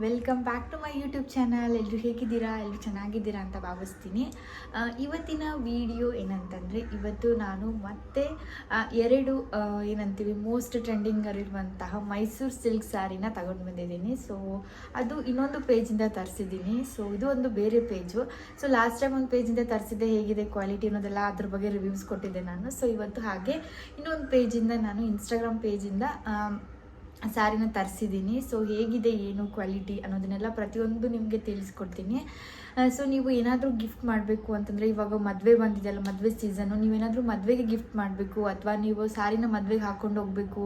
Welcome back to my YouTube channel. ಎಲ್ಲರೂ ಹೇಗಿದ್ದೀರಾ? ಎಲ್ಲರೂ ಚೆನ್ನಾಗಿದ್ದೀರಾ ಅಂತ ಭಾವಿಸ್ತೀನಿ. ಇವತ್ತಿನ ವಿಡಿಯೋ ಏನಂತಂದರೆ, ಇವತ್ತು ನಾನು ಮತ್ತೆ ಎರಡು ಏನಂತೀವಿ ಮೋಸ್ಟ್ ಟ್ರೆಂಡಿಂಗಲ್ಲಿರುವಂತಹ ಮೈಸೂರು ಸಿಲ್ಕ್ ಸ್ಯಾರಿನ ತಗೊಂಡು ಬಂದಿದ್ದೀನಿ. ಸೊ ಅದು ಇನ್ನೊಂದು ಪೇಜಿಂದ ತರಿಸಿದ್ದೀನಿ. ಸೊ ಇದು ಒಂದು ಬೇರೆ ಪೇಜು. ಸೊ ಲಾಸ್ಟ್ ಟೈಮ್ ಒಂದು ಪೇಜಿಂದ ತರಿಸಿದ್ದೆ, ಹೇಗಿದೆ ಕ್ವಾಲಿಟಿ ಅನ್ನೋದೆಲ್ಲ ಅದ್ರ ಬಗ್ಗೆ ರಿವ್ಯೂಸ್ ಕೊಟ್ಟಿದ್ದೆ ನಾನು. ಸೊ ಇವತ್ತು ಹಾಗೆ ಇನ್ನೊಂದು ಪೇಜಿಂದ, ನಾನು ಇನ್ಸ್ಟಾಗ್ರಾಮ್ ಪೇಜಿಂದ ಸ್ಯಾರಿನ ತರಿಸಿದ್ದೀನಿ. ಸೊ ಹೇಗಿದೆ, ಏನು ಕ್ವಾಲಿಟಿ ಅನ್ನೋದನ್ನೆಲ್ಲ ಪ್ರತಿಯೊಂದು ನಿಮಗೆ ತಿಳಿಸ್ಕೊಡ್ತೀನಿ. ಸೊ ನೀವು ಏನಾದರೂ ಗಿಫ್ಟ್ ಮಾಡಬೇಕು ಅಂತಂದರೆ, ಇವಾಗ ಮದುವೆ ಬಂದಿದೆಯಲ್ಲ, ಮದುವೆ ಸೀಸನ್ನು, ನೀವೇನಾದರೂ ಮದುವೆಗೆ ಗಿಫ್ಟ್ ಮಾಡಬೇಕು ಅಥವಾ ನೀವು ಸ್ಯಾರಿನ ಮದುವೆಗೆ ಹಾಕ್ಕೊಂಡು ಹೋಗಬೇಕು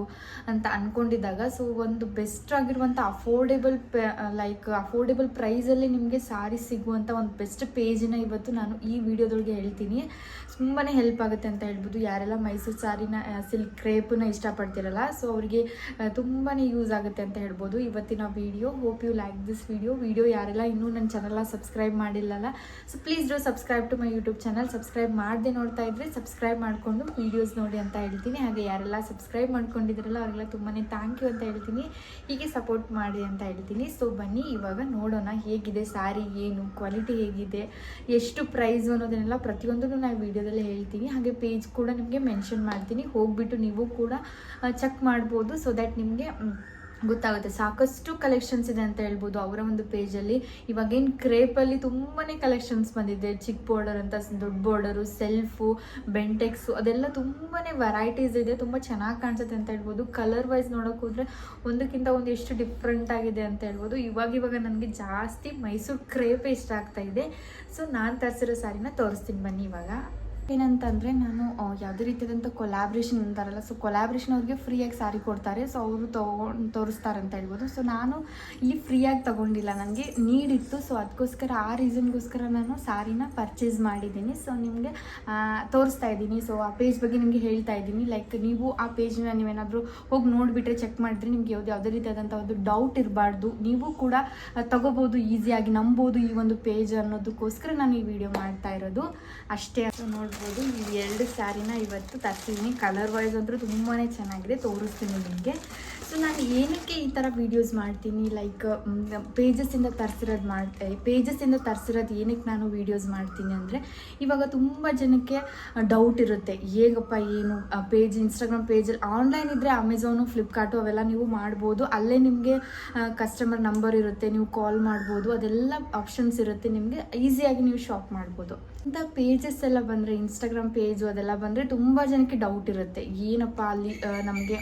ಅಂತ ಅಂದ್ಕೊಂಡಿದ್ದಾಗ, ಸೊ ಒಂದು ಬೆಸ್ಟ್ ಆಗಿರುವಂಥ ಅಫೋರ್ಡೆಬಲ್ ಪ್ರೈಸಲ್ಲಿ ನಿಮಗೆ ಸ್ಯಾರಿ ಸಿಗುವಂಥ ಒಂದು ಬೆಸ್ಟ್ ಪೇಜಿನ ಇವತ್ತು ನಾನು ಈ ವಿಡಿಯೋದೊಳಗೆ ಹೇಳ್ತೀನಿ. ತುಂಬಾ ಹೆಲ್ಪ್ ಆಗುತ್ತೆ ಅಂತ ಹೇಳ್ಬೋದು. ಯಾರೆಲ್ಲ ಮೈಸೂರು ಸ್ಯಾರಿನ ಸಿಲ್ಕ್ ಕ್ರೇಪನ್ನ ಇಷ್ಟಪಡ್ತಿರಲ್ಲ, ಸೊ ಅವರಿಗೆ ತುಂಬಾ ಯೂಸ್ ಆಗುತ್ತೆ ಅಂತ ಹೇಳ್ಬೋದು ಇವತ್ತಿನ video. Hope you like this video. ಯಾರೆಲ್ಲ ಇನ್ನೂ ನನ್ನ ಚಾನಲ್ನ ಸಬ್ಸ್ಕ್ರೈಬ್ ಮಾಡಿಲ್ಲಲ್ಲ, so please do subscribe to my YouTube channel. Subscribe ಮಾಡದೆ ನೋಡ್ತಾ ಇದ್ರೆ ಸಬ್ಸ್ಕ್ರೈಬ್ ಮಾಡಿಕೊಂಡು ವೀಡಿಯೋಸ್ ನೋಡಿ ಅಂತ ಹೇಳ್ತೀನಿ. ಹಾಗೆ ಯಾರೆಲ್ಲ ಸಬ್ಸ್ಕ್ರೈಬ್ ಮಾಡ್ಕೊಂಡಿದ್ರಲ್ಲ ಅವರೆಲ್ಲ ತುಂಬಾ ಥ್ಯಾಂಕ್ ಯು ಅಂತ ಹೇಳ್ತೀನಿ. ಹೀಗೆ ಸಪೋರ್ಟ್ ಮಾಡಿ ಅಂತ ಹೇಳ್ತೀನಿ. ಸೊ ಬನ್ನಿ ಇವಾಗ ನೋಡೋಣ ಹೇಗಿದೆ ಸ್ಯಾರಿ, ಏನು ಕ್ವಾಲಿಟಿ ಹೇಗಿದೆ, ಎಷ್ಟು ಪ್ರೈಸು ಅನ್ನೋದನ್ನೆಲ್ಲ ಪ್ರತಿಯೊಂದನ್ನು ನಾನು ವಿಡಿಯೋದಲ್ಲಿ ಹೇಳ್ತೀನಿ. ಹಾಗೆ ಪೇಜ್ ಕೂಡ ನಿಮಗೆ ಮೆನ್ಷನ್ ಮಾಡ್ತೀನಿ, ಹೋಗ್ಬಿಟ್ಟು ನೀವು ಕೂಡ ಚೆಕ್ ಮಾಡ್ಬೋದು. ಸೊ ದ್ಯಾಟ್ ನಿಮಗೆ ಗೊತ್ತಾಗುತ್ತೆ. ಸಾಕಷ್ಟು ಕಲೆಕ್ಷನ್ಸ್ ಇದೆ ಅಂತ ಹೇಳ್ಬೋದು ಅವರ ಒಂದು ಪೇಜಲ್ಲಿ. ಇವಾಗೇನು ಕ್ರೇಪಲ್ಲಿ ತುಂಬಾ ಕಲೆಕ್ಷನ್ಸ್ ಬಂದಿದೆ. ಚಿಕ್ಕ ಬಾರ್ಡರ್ ಅಂತ, ದೊಡ್ಡ ಬಾರ್ಡರು, ಸೆಲ್ಫು, ಬೆಂಟೆಕ್ಸು, ಅದೆಲ್ಲ ತುಂಬಾ ವೆರೈಟೀಸ್ ಇದೆ. ತುಂಬ ಚೆನ್ನಾಗಿ ಕಾಣಿಸುತ್ತೆ ಅಂತ ಹೇಳ್ಬೋದು. ಕಲರ್ ವೈಸ್ ನೋಡೋಕೆ ಹೋದರೆ ಒಂದಕ್ಕಿಂತ ಒಂದು ಎಷ್ಟು ಡಿಫ್ರೆಂಟ್ ಆಗಿದೆ ಅಂತ ಹೇಳ್ಬೋದು. ಇವಾಗ ನನಗೆ ಜಾಸ್ತಿ ಮೈಸೂರು ಕ್ರೇಪೇ ಇಷ್ಟ ಆಗ್ತಾ ಇದೆ. ಸೊ ನಾನು ತರಿಸಿರೋ ಸ್ಯಾರಿನ ತೋರಿಸ್ತೀನಿ ಬನ್ನಿ. ಇವಾಗ ಏನಂತಂದರೆ, ನಾನು ಯಾವುದೇ ರೀತಿಯಾದಂಥ ಕೊಲಾಬ್ರೇಷನ್ ಅಂತಾರಲ್ಲ, ಸೊ ಕೊಲಾಬ್ರೇಷನ್ ಅವ್ರಿಗೆ ಫ್ರೀಯಾಗಿ ಸ್ಯಾರಿ ಕೊಡ್ತಾರೆ. ಸೊ ಅವರು ತೋರಿಸ್ತಾರೆ ಅಂತ ಹೇಳ್ಬೋದು. ಸೊ ನಾನು ಇಲ್ಲಿ ಫ್ರೀಯಾಗಿ ತೊಗೊಂಡಿಲ್ಲ, ನನಗೆ ನೀಡಿತ್ತು. ಸೊ ಅದಕ್ಕೋಸ್ಕರ, ಆ ರೀಸನ್ಗೋಸ್ಕರ ನಾನು ಸ್ಯಾರಿನ ಪರ್ಚೇಸ್ ಮಾಡಿದ್ದೀನಿ. ಸೊ ನಿಮಗೆ ತೋರಿಸ್ತಾ ಇದ್ದೀನಿ. ಸೊ ಆ ಪೇಜ್ ಬಗ್ಗೆ ನಿಮಗೆ ಹೇಳ್ತಾ ಇದ್ದೀನಿ. ಲೈಕ್ ನೀವು ಆ ಪೇಜ್ನ ನೀವೇನಾದರೂ ಹೋಗಿ ನೋಡಿಬಿಟ್ರೆ, ಚೆಕ್ ಮಾಡಿದ್ರೆ ನಿಮಗೆ ಯಾವುದೇ ರೀತಿಯಾದಂಥ ಒಂದು ಡೌಟ್ ಇರಬಾರ್ದು. ನೀವು ಕೂಡ ತೊಗೋಬೋದು, ಈಸಿಯಾಗಿ ನಂಬೋದು ಈ ಒಂದು ಪೇಜ್ ಅನ್ನೋದಕ್ಕೋಸ್ಕರ ನಾನು ಈ ವಿಡಿಯೋ ಮಾಡ್ತಾ ಇರೋದು ಅಷ್ಟೇ. ನೋಡ್ಬೋದು, ಈ ಎರಡು ಸ್ಯಾರಿನ ಇವತ್ತು ತರಿಸಿದ್ದೀನಿ. ಕಲರ್ ವೈಸ್ ಅಂತೂ ತುಂಬಾ ಚೆನ್ನಾಗಿದೆ, ತೋರಿಸ್ತೀನಿ ನಿಮಗೆ. ಸೊ ನಾನು ಏನಕ್ಕೆ ಈ ಥರ ವೀಡಿಯೋಸ್ ಮಾಡ್ತೀನಿ, ಲೈಕ್ ಪೇಜಸ್ಸಿಂದ ತರಿಸಿರೋದು ಏನಕ್ಕೆ ನಾನು ವೀಡಿಯೋಸ್ ಮಾಡ್ತೀನಿ ಅಂದರೆ, ಇವಾಗ ತುಂಬ ಜನಕ್ಕೆ ಡೌಟ್ ಇರುತ್ತೆ, ಹೇಗಪ್ಪ ಏನು ಪೇಜ್, ಇನ್ಸ್ಟಾಗ್ರಾಮ್ ಪೇಜಲ್ಲಿ ಆನ್ಲೈನ್ ಇದ್ದರೆ ಅಮೆಝಾನು, ಫ್ಲಿಪ್ಕಾರ್ಟು ಅವೆಲ್ಲ ನೀವು ಮಾಡ್ಬೋದು. ಅಲ್ಲೇ ನಿಮಗೆ ಕಸ್ಟಮರ್ ನಂಬರ್ ಇರುತ್ತೆ, ನೀವು ಕಾಲ್ ಮಾಡ್ಬೋದು, ಅದೆಲ್ಲ ಆಪ್ಷನ್ಸ್ ಇರುತ್ತೆ. ನಿಮಗೆ ಈಸಿಯಾಗಿ ನೀವು ಶಾಪ್ ಮಾಡ್ಬೋದು. ಇಂಥ ಪೇಜಸ್ ಎಲ್ಲ ಬಂದರೆ, ಇನ್ಸ್ಟಾಗ್ರಾಮ್ ಪೇಜು ಅದೆಲ್ಲ ಬಂದರೆ ತುಂಬ ಜನಕ್ಕೆ ಡೌಟ್ ಇರುತ್ತೆ, ಏನಪ್ಪ ಅಲ್ಲಿ ನಮಗೆ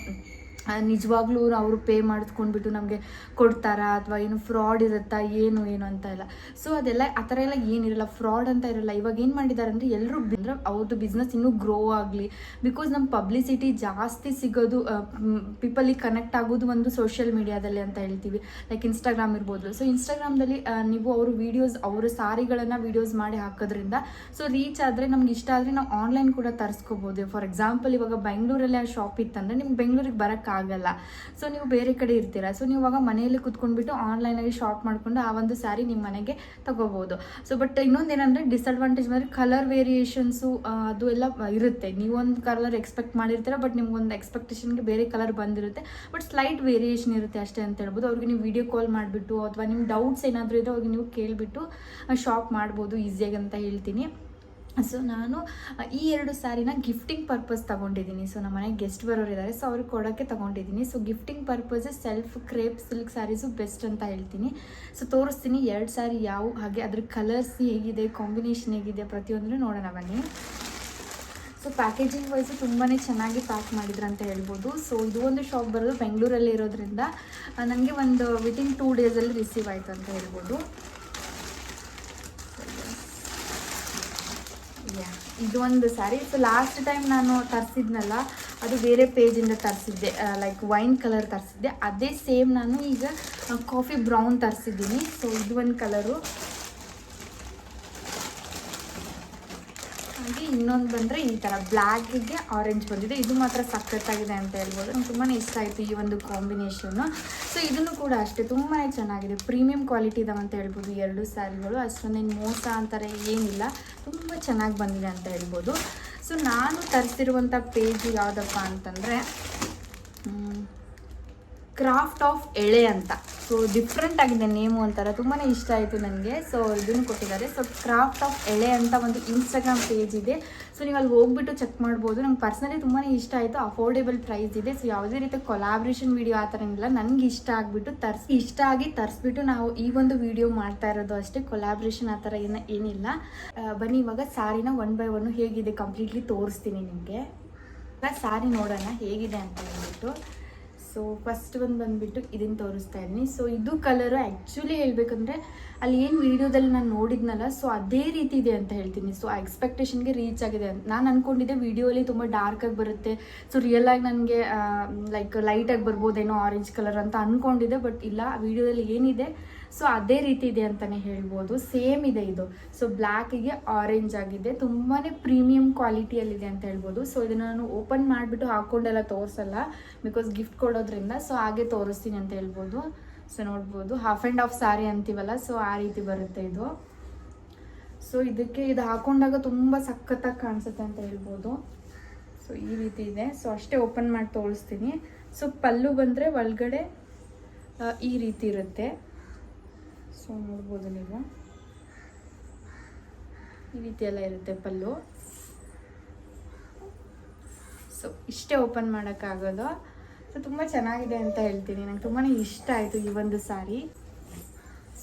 ನಿಜವಾಗ್ಲೂ ಅವರು ಪೇ ಮಾಡಿಸ್ಕೊಂಡ್ಬಿಟ್ಟು ನಮಗೆ ಕೊಡ್ತಾರಾ ಅಥವಾ ಏನು ಫ್ರಾಡ್ ಇರುತ್ತಾ, ಏನು ಅಂತ ಎಲ್ಲ. ಸೊ ಅದೆಲ್ಲ ಆ ಥರ ಎಲ್ಲ ಏನಿರಲ್ಲ, ಫ್ರಾಡ್ ಅಂತ ಇರಲ್ಲ. ಇವಾಗ ಏನು ಮಾಡಿದ್ದಾರೆ ಅಂದರೆ, ಎಲ್ಲರೂ ಅಂದರೆ ಅವ್ರದ್ದು ಬಿಸ್ನೆಸ್ ಇನ್ನೂ ಗ್ರೋ ಆಗಲಿ, ಬಿಕಾಸ್ ನಮ್ಮ ಪಬ್ಲಿಸಿಟಿ ಜಾಸ್ತಿ ಸಿಗೋದು, ಪೀಪಲಿಗೆ ಕನೆಕ್ಟ್ ಆಗೋದು ಒಂದು ಸೋಷಿಯಲ್ ಮೀಡಿಯಾದಲ್ಲಿ ಅಂತ ಹೇಳ್ತೀವಿ, ಲೈಕ್ ಇನ್ಸ್ಟಾಗ್ರಾಮ್ ಇರ್ಬೋದು. ಸೊ ಇನ್ಸ್ಟಾಗ್ರಾಮ್ದಲ್ಲಿ ನೀವು ಅವರು ವೀಡಿಯೋಸ್, ಅವರ ಸ್ಯಾರಿಗಳನ್ನು ವೀಡಿಯೋಸ್ ಮಾಡಿ ಹಾಕೋದ್ರಿಂದ ಸೊ ರೀಚ್ ಆದರೆ, ನಮ್ಗೆ ಇಷ್ಟ ಆದರೆ ನಾವು ಆನ್ಲೈನ್ ಕೂಡ ತರಿಸ್ಕೋಬೋದು. ಫಾರ್ ಎಕ್ಸಾಂಪಲ್, ಇವಾಗ ಬೆಂಗಳೂರಲ್ಲಿ ಆ ಶಾಪ್ ಇತ್ತಂದರೆ ನಿಮ್ಗೆ ಬೆಂಗಳೂರಿಗೆ ಬರೋಕ್ಕಾಗಲ್ಲ. ಸೊ ನೀವು ಬೇರೆ ಕಡೆ ಇರ್ತೀರಾ, ಸೊ ನೀವು ಇವಾಗ ಮನೆಯಲ್ಲಿ ಕುತ್ಕೊಂಡ್ಬಿಟ್ಟು ಆನ್ಲೈನಾಗಿ ಶಾಪ್ ಮಾಡಿಕೊಂಡು ಆ ಒಂದು ಸ್ಯಾರಿ ನಿಮ್ಮ ಮನೆಗೆ ತಗೋಬೋದು. ಸೊ ಬಟ್ ಇನ್ನೊಂದೇನೆಂದರೆ, ಡಿಸಡ್ವಾಂಟೇಜ್ ಅಂದರೆ ಕಲರ್ ವೇರಿಯೇಷನ್ಸು ಅದು ಎಲ್ಲ ಇರುತ್ತೆ. ನೀವೊಂದು ಕಲರ್ ಎಕ್ಸ್ಪೆಕ್ಟ್ ಮಾಡಿರ್ತೀರ, ಬಟ್ ನಿಮ್ಗೊಂದು ಎಕ್ಸ್ಪೆಕ್ಟೇಷನ್ಗೆ ಬೇರೆ ಕಲರ್ ಬಂದಿರುತ್ತೆ, ಬಟ್ ಸ್ಲೈಟ್ ವೇರಿಯೇಷನ್ ಇರುತ್ತೆ ಅಷ್ಟೇ ಅಂತ ಹೇಳ್ಬೋದು. ಅವ್ರಿಗೆ ನೀವು ವಿಡಿಯೋ ಕಾಲ್ ಮಾಡಿಬಿಟ್ಟು ಅಥವಾ ನಿಮ್ಮ ಡೌಟ್ಸ್ ಏನಾದರೂ ಇದ್ದರೆ ಅವ್ರಿಗೆ ನೀವು ಕೇಳಿಬಿಟ್ಟು ಶಾಪ್ ಮಾಡ್ಬೋದು ಈಸಿಯಾಗಿ ಅಂತ ಹೇಳ್ತೀನಿ. ಸೊ ನಾನು ಈ ಎರಡು ಸ್ಯಾರಿನ ಗಿಫ್ಟಿಂಗ್ ಪರ್ಪಸ್ ತೊಗೊಂಡಿದ್ದೀನಿ. ಸೊ ನಮ್ಮ ಮನೆಗೆ ಗೆಸ್ಟ್ ಬರೋರಿದ್ದಾರೆ, ಸೊ ಅವ್ರಿಗೆ ಕೊಡೋಕ್ಕೆ ತೊಗೊಂಡಿದ್ದೀನಿ. So gifting purpose self crepe silk saris best ಅಂತ ಹೇಳ್ತೀನಿ. ಸೊ ತೋರಿಸ್ತೀನಿ ಎರಡು ಸ್ಯಾರಿ ಯಾವ, ಹಾಗೆ ಅದ್ರ ಕಲರ್ಸ್ ಹೇಗಿದೆ, ಕಾಂಬಿನೇಷನ್ ಹೇಗಿದೆ, ಪ್ರತಿಯೊಂದನ್ನು ನೋಡೋಣ ಬನ್ನಿ. ಸೊ ಪ್ಯಾಕೇಜಿಂಗ್ ವೈಸು ತುಂಬಾ ಚೆನ್ನಾಗಿ ಪ್ಯಾಕ್ ಮಾಡಿದ್ರು ಅಂತ ಹೇಳ್ಬೋದು. ಸೊ ಇದು ಒಂದು ಶಾಪ್ ಬರೋದು ಬೆಂಗಳೂರಲ್ಲೇ ಇರೋದ್ರಿಂದ ನನಗೆ ಒಂದು ವಿತಿನ್ 2 ಡೇಸಲ್ಲಿ ರಿಸೀವ್ ಆಯಿತು ಅಂತ ಹೇಳ್ಬೋದು. ಇದು ಒಂದು ಸ್ಯಾರಿ. ಸೊ ಲಾಸ್ಟ್ ಟೈಮ್ ನಾನು ತರಿಸಿದ್ನಲ್ಲ, ಅದು ಬೇರೆ ಪೇಜಿಂದ ತರಿಸಿದ್ದೆ, ಲೈಕ್ ವೈನ್ ಕಲರ್ ತರಿಸಿದ್ದೆ. ಅದೇ ಸೇಮ್ ನಾನು ಈಗ ಕಾಫಿ ಬ್ರೌನ್ ತರಿಸಿದ್ದೀನಿ. ಸೊ ಇದು ಒಂದು ಕಲರು. ಹಾಗೆ ಇನ್ನೊಂದು ಬಂದರೆ ಈ ಥರ ಬ್ಲ್ಯಾಕಿಗೆ ಆರೆಂಜ್ ಬಂದಿದೆ. ಇದು ಮಾತ್ರ ಸಖತ್ತಾಗಿದೆ ಅಂತ ಹೇಳ್ಬೋದು. ನಂಗೆ ತುಂಬಾ ಇಷ್ಟ ಆಯಿತು ಈ ಒಂದು ಕಾಂಬಿನೇಷನ್ನು. ಸೊ ಇದನ್ನು ಕೂಡ ಅಷ್ಟೇ ತುಂಬಾ ಚೆನ್ನಾಗಿದೆ, ಪ್ರೀಮಿಯಂ ಕ್ವಾಲಿಟಿ ಇದಾವೆ ಅಂತ ಹೇಳ್ಬೋದು ಎರಡು ಸ್ಯಾರಿಗಳು. ಅಷ್ಟೊಂದೇನು ಮೋಸ ಅಂತಾರೆ ಏನಿಲ್ಲ, ತುಂಬ ಚೆನ್ನಾಗಿ ಬಂದಿದೆ ಅಂತ ಹೇಳ್ಬೋದು. ಸೊ ನಾನು ತರಿಸಿರುವಂಥ ಪೇಜ್ ಯಾವುದಪ್ಪ ಅಂತಂದರೆ, ಕ್ರಾಫ್ಟ್ ಆಫ್ ಎಳೆ ಅಂತ. ಸೊ ಸೊ ಡಿಫ್ರೆಂಟ್ ಆಗಿದೆ ನೇಮು ಒಂಥರ ತುಂಬಾ ಇಷ್ಟ ಆಯಿತು ನನಗೆ. ಸೊ ಇದನ್ನು ಕೊಟ್ಟಿದ್ದಾರೆ. ಸೊ ಕ್ರಾಫ್ಟ್ ಆಫ್ ಎಳೆ ಅಂತ ಒಂದು ಇನ್ಸ್ಟಾಗ್ರಾಮ್ ಪೇಜ್ ಇದೆ. ಸೊ ನೀವು ಅಲ್ಲಿ ಹೋಗ್ಬಿಟ್ಟು ಚೆಕ್ ಮಾಡ್ಬೋದು. ನಂಗೆ ಪರ್ಸ್ನಲಿ ತುಂಬಾ ಇಷ್ಟ ಆಯಿತು. ಅಫೋರ್ಡೆಬಲ್ ಪ್ರೈಸ್ ಇದೆ. ಸೊ ಯಾವುದೇ ರೀತಿ ಕೊಲಾಬ್ರೇಷನ್ ವೀಡಿಯೋ ಆ ಥರ ಇಲ್ಲ. ನನಗೆ ಇಷ್ಟ ಆಗಿಬಿಟ್ಟು ತರಿಸ್ಬಿಟ್ಟು ನಾವು ಈ ಒಂದು ವಿಡಿಯೋ ಮಾಡ್ತಾ ಇರೋದು ಅಷ್ಟೇ. ಕೊಲಾಬ್ರೇಷನ್ ಆ ಥರ ಏನಿಲ್ಲ. ಬನ್ನಿ ಇವಾಗ ಸ್ಯಾರಿನ 1 by 1 ಹೇಗಿದೆ ಕಂಪ್ಲೀಟ್ಲಿ ತೋರಿಸ್ತೀನಿ ನಿಮಗೆ. ಸ್ಯಾರಿ ನೋಡೋಣ ಹೇಗಿದೆ ಅಂತ ಹೇಳ್ಬಿಟ್ಟು. ಸೊ ಫಸ್ಟ್ ಬಂದುಬಿಟ್ಟು ಇದನ್ನು ತೋರಿಸ್ತಾ ಇದ್ದೀನಿ. ಸೊ ಇದು ಕಲರು ಆ್ಯಕ್ಚುಲಿ ಹೇಳ್ಬೇಕಂದ್ರೆ ಅಲ್ಲಿ ಏನು ವೀಡಿಯೋದಲ್ಲಿ ನಾನು ನೋಡಿದ್ನಲ್ಲ, ಸೊ ಅದೇ ರೀತಿ ಇದೆ ಅಂತ ಹೇಳ್ತೀನಿ. ಸೊ ಆ ಎಕ್ಸ್ಪೆಕ್ಟೇಷನ್ಗೆ ರೀಚ್ ಆಗಿದೆ ಅಂತ ನಾನು ಅಂದ್ಕೊಂಡಿದ್ದೆ. ವೀಡಿಯೋಲಿ ತುಂಬ ಡಾರ್ಕಾಗಿ ಬರುತ್ತೆ, ಸೊ ರಿಯಲಾಗಿ ನನಗೆ ಲೈಕ್ ಲೈಟಾಗಿ ಬರ್ಬೋದೇನೋ ಆರೆಂಜ್ ಕಲರ್ ಅಂತ ಅಂದ್ಕೊಂಡಿದ್ದೆ. ಬಟ್ ಇಲ್ಲ, ವೀಡಿಯೋದಲ್ಲಿ ಏನಿದೆ ಸೊ ಅದೇ ರೀತಿ ಇದೆ ಅಂತಲೇ ಹೇಳ್ಬೋದು. ಸೇಮ್ ಇದೆ ಇದು. ಸೊ ಬ್ಲ್ಯಾಕಿಗೆ ಆರೆಂಜ್ ಆಗಿದೆ. ತುಂಬಾ ಪ್ರೀಮಿಯಂ ಕ್ವಾಲಿಟಿಯಲ್ಲಿದೆ ಅಂತ ಹೇಳ್ಬೋದು. ಸೊ ಇದನ್ನು ನಾನು ಓಪನ್ ಮಾಡಿಬಿಟ್ಟು ಹಾಕ್ಕೊಂಡೆಲ್ಲ ತೋರಿಸಲ್ಲ, ಬಿಕಾಸ್ ಗಿಫ್ಟ್ ಕೊಡೋದ್ರಿಂದ. ಸೊ ಹಾಗೆ ತೋರಿಸ್ತೀನಿ ಅಂತ ಹೇಳ್ಬೋದು. ಸೊ ನೋಡ್ಬೋದು, ಹಾಫ್ ಆ್ಯಂಡ್ ಹಾಫ್ ಸ್ಯಾರಿ ಅಂತೀವಲ್ಲ, ಸೊ ಆ ರೀತಿ ಬರುತ್ತೆ ಇದು. ಸೊ ಇದು ಹಾಕೊಂಡಾಗ ತುಂಬ ಸಖತ್ತಾಗಿ ಕಾಣಿಸುತ್ತೆ ಅಂತ ಹೇಳ್ಬೋದು. ಸೊ ಈ ರೀತಿ ಇದೆ. ಸೊ ಅಷ್ಟೇ ಓಪನ್ ಮಾಡಿ ತೋರಿಸ್ತೀನಿ. ಸೊ ಪಲ್ಲು ಬಂದರೆ ಒಳಗಡೆ ಈ ರೀತಿ ಇರುತ್ತೆ. ಸೊ ನೋಡ್ಬೋದು ನೀವು, ಈ ರೀತಿ ಎಲ್ಲ ಇರುತ್ತೆ ಪಲ್ಲು. ಸೊ ಇಷ್ಟೇ ಓಪನ್ ಮಾಡೋಕ್ಕಾಗೋದು. ಸೊ ತುಂಬ ಚೆನ್ನಾಗಿದೆ ಅಂತ ಹೇಳ್ತೀನಿ. ನಂಗೆ ತುಂಬಾ ಇಷ್ಟ ಆಯಿತು ಈ ಒಂದು ಸ್ಯಾರಿ.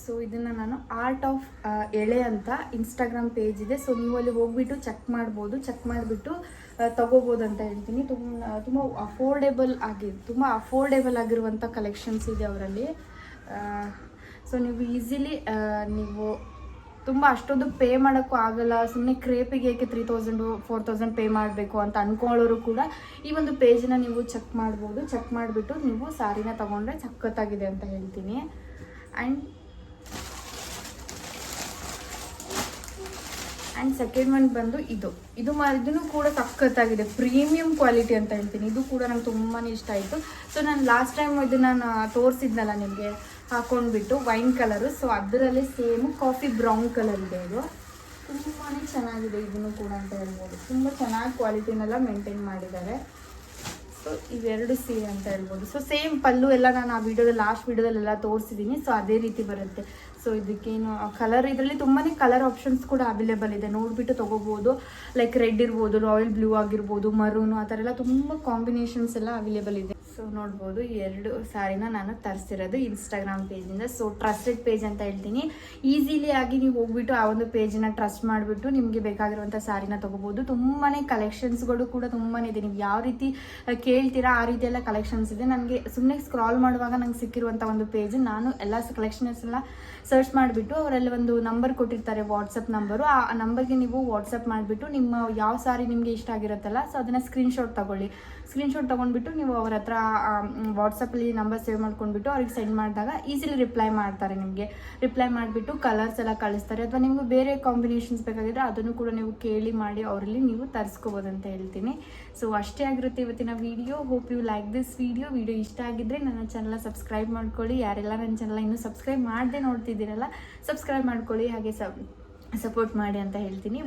ಸೊ ಇದನ್ನು ನಾನು ಆರ್ಟ್ ಆಫ್ ಎಳೆ ಅಂತ ಇನ್ಸ್ಟಾಗ್ರಾಮ್ ಪೇಜ್ ಇದೆ. ಸೊ ನೀವು ಅಲ್ಲಿ ಹೋಗ್ಬಿಟ್ಟು ಚೆಕ್ ಮಾಡ್ಬೋದು. ಚೆಕ್ ಮಾಡಿಬಿಟ್ಟು ತಗೋಬೋದು ಅಂತ ಹೇಳ್ತೀನಿ. ತುಂಬ ಅಫೋರ್ಡೆಬಲ್ ಆಗಿರುವಂಥ ಕಲೆಕ್ಷನ್ಸ್ ಇದೆ ಅವರಲ್ಲಿ. ಸೊ ನೀವು ಈಸಿಲಿ ನೀವು ತುಂಬ ಅಷ್ಟೊಂದು ಪೇ ಮಾಡೋಕ್ಕೂ ಆಗಲ್ಲ. ಸುಮ್ಮನೆ ಕ್ರೇಪಿಗೆ ಏಕೆ 3000 4000 ಪೇ ಮಾಡಬೇಕು ಅಂತ ಅಂದ್ಕೊಳ್ಳೋರು ಕೂಡ ಈ ಒಂದು ಪೇಜನ್ನ ನೀವು ಚೆಕ್ ಮಾಡ್ಬೋದು. ಚೆಕ್ ಮಾಡಿಬಿಟ್ಟು ನೀವು ಸ್ಯಾರಿನ ತೊಗೊಂಡ್ರೆ ಸಖತ್ತಾಗಿದೆ ಅಂತ ಹೇಳ್ತೀನಿ. ಆ್ಯಂಡ್ ಸೆಕೆಂಡ್ ಒನ್ ಬಂದು ಇದನ್ನು ಕೂಡ ಸಖತ್ತಾಗಿದೆ. ಪ್ರೀಮಿಯಂ ಕ್ವಾಲಿಟಿ ಅಂತ ಹೇಳ್ತೀನಿ. ಇದು ಕೂಡ ನಂಗೆ ತುಂಬಾ ಇಷ್ಟ ಆಯಿತು. ಸೊ ನಾನು ಲಾಸ್ಟ್ ಟೈಮ್ ಇದನ್ನು ನಾನು ತೋರಿಸಿದ್ನಲ್ಲ ನಿಮಗೆ ಹಾಕೊಂಡ್ಬಿಟ್ಟು ವೈನ್ ಕಲರು. ಸೊ ಅದರಲ್ಲೇ ಸೇಮು ಕಾಫಿ ಬ್ರೌನ್ ಕಲರ್ ಇದೆ. ಇದು ತುಂಬಾ ಚೆನ್ನಾಗಿದೆ ಇದನ್ನು ಕೂಡ ಅಂತ ಹೇಳ್ಬೋದು. ತುಂಬ ಚೆನ್ನಾಗಿ ಕ್ವಾಲಿಟಿನೆಲ್ಲ ಮೇಂಟೈನ್ ಮಾಡಿದ್ದಾರೆ. ಸೊ ಇವೆರಡು ಸೀರೆ ಅಂತ ಹೇಳ್ಬೋದು. ಸೊ ಸೇಮ್ ಪಲ್ಲು ಎಲ್ಲ ನಾನು ಆ ವಿಡಿಯೋದಲ್ಲಿ ಲಾಸ್ಟ್ ವಿಡಿಯೋದಲ್ಲೆಲ್ಲ ತೋರಿಸಿದ್ದೀನಿ. ಸೊ ಅದೇ ರೀತಿ ಬರುತ್ತೆ. ಸೊ ಇದಕ್ಕೇನು ಕಲರ್, ಇದರಲ್ಲಿ ತುಂಬಾ ಕಲರ್ ಆಪ್ಷನ್ಸ್ ಕೂಡ ಅವೈಲೇಬಲ್ ಇದೆ. ನೋಡಿಬಿಟ್ಟು ತೊಗೋಬೋದು. ಲೈಕ್ ರೆಡ್ ಇರ್ಬೋದು, ರಾಯಲ್ ಬ್ಲೂ ಆಗಿರ್ಬೋದು, ಮರೂನು, ಆ ಥರ ಎಲ್ಲ ತುಂಬ ಕಾಂಬಿನೇಷನ್ಸ್ ಎಲ್ಲ ಅವೈಲೇಬಲ್ ಇದೆ. ಸೊ ನೋಡ್ಬೋದು, ಈ 2 ಸ್ಯಾರಿನ ನಾನು ತರಿಸಿರೋದು ಇನ್ಸ್ಟಾಗ್ರಾಮ್ ಪೇಜಿಂದ. ಸೊ ಟ್ರಸ್ಟೆಡ್ ಪೇಜ್ ಅಂತ ಹೇಳ್ತೀನಿ. ಈಸಿಲಿ ಆಗಿ ನೀವು ಹೋಗ್ಬಿಟ್ಟು ಆ ಒಂದು ಪೇಜನ್ನ ಟ್ರಸ್ಟ್ ಮಾಡಿಬಿಟ್ಟು ನಿಮಗೆ ಬೇಕಾಗಿರುವಂಥ ಸ್ಯಾರಿನ ತೊಗೋಬೋದು. ತುಂಬಾ ಕಲೆಕ್ಷನ್ಸ್ಗಳು ಕೂಡ ತುಂಬಾ ಇದೆ. ನೀವು ಯಾವ ರೀತಿ ಕೇಳ್ತೀರಾ ಆ ರೀತಿ ಎಲ್ಲ ಕಲೆಕ್ಷನ್ಸ್ ಇದೆ. ನನಗೆ ಸುಮ್ಮನೆ ಸ್ಕ್ರಾಲ್ ಮಾಡುವಾಗ ನಂಗೆ ಸಿಕ್ಕಿರುವಂಥ ಒಂದು ಪೇಜ್, ನಾನು ಎಲ್ಲ ಕಲೆಕ್ಷನ್ಸ್ ಎಲ್ಲ ಸರ್ಚ್ ಮಾಡಿಬಿಟ್ಟು ಅವರಲ್ಲಿ ಒಂದು ನಂಬರ್ ಕೊಟ್ಟಿರ್ತಾರೆ, ವಾಟ್ಸಪ್ ನಂಬರು. ಆ ನಂಬರ್ಗೆ ನೀವು ವಾಟ್ಸಪ್ ಮಾಡಿಬಿಟ್ಟು ನಿಮ್ಮ ಯಾವ ಸ್ಯಾರಿ ನಿಮಗೆ ಇಷ್ಟ ಆಗಿರುತ್ತಲ್ಲ, ಸೊ ಅದನ್ನು ಸ್ಕ್ರೀನ್ಶಾಟ್ ತೊಗೊಂಡ್ಬಿಟ್ಟು ನೀವು ಅವ್ರ ಹತ್ರ ವಾಟ್ಸಪ್ಪಲ್ಲಿ ನಂಬರ್ ಸೇವ್ ಮಾಡ್ಕೊಂಡ್ಬಿಟ್ಟು ಅವ್ರಿಗೆ ಸೆಂಡ್ ಮಾಡಿದಾಗ ಈಸಿಲಿ ರಿಪ್ಲೈ ಮಾಡ್ತಾರೆ. ನಿಮಗೆ ರಿಪ್ಲೈ ಮಾಡಿಬಿಟ್ಟು ಕಲರ್ಸ್ ಎಲ್ಲ ಕಳಿಸ್ತಾರೆ. ಅಥವಾ ನಿಮಗೆ ಬೇರೆ ಕಾಂಬಿನೇಷನ್ಸ್ ಬೇಕಾಗಿದ್ರೆ ಅದನ್ನು ಕೂಡ ನೀವು ಕೇಳಿ ಮಾಡಿ ಅವರಲ್ಲಿ ನೀವು ತರಿಸ್ಕೋಬೋದು ಅಂತ ಹೇಳ್ತೀನಿ. ಸೊ ಅಷ್ಟೇ ಆಗಿರುತ್ತೆ ಇವತ್ತಿನ video. Hope you like this video ಇಷ್ಟ ಆಗಿದ್ದರೆ ನನ್ನ ಚಾನಲ್ನ ಸಬ್ಸ್ಕ್ರೈಬ್ ಮಾಡ್ಕೊಳ್ಳಿ. ಯಾರೆಲ್ಲ ನನ್ನ ಚಾನಲ್ನ ಇನ್ನೂ ಸಬ್ಸ್ಕ್ರೈಬ್ ಮಾಡದೆ ನೋಡ್ತಿದ್ದೀರಲ್ಲ, ಸಬ್ಸ್ಕ್ರೈಬ್ ಮಾಡ್ಕೊಳ್ಳಿ. ಹಾಗೆ ಸಪೋರ್ಟ್ ಮಾಡಿ ಅಂತ ಹೇಳ್ತೀನಿ.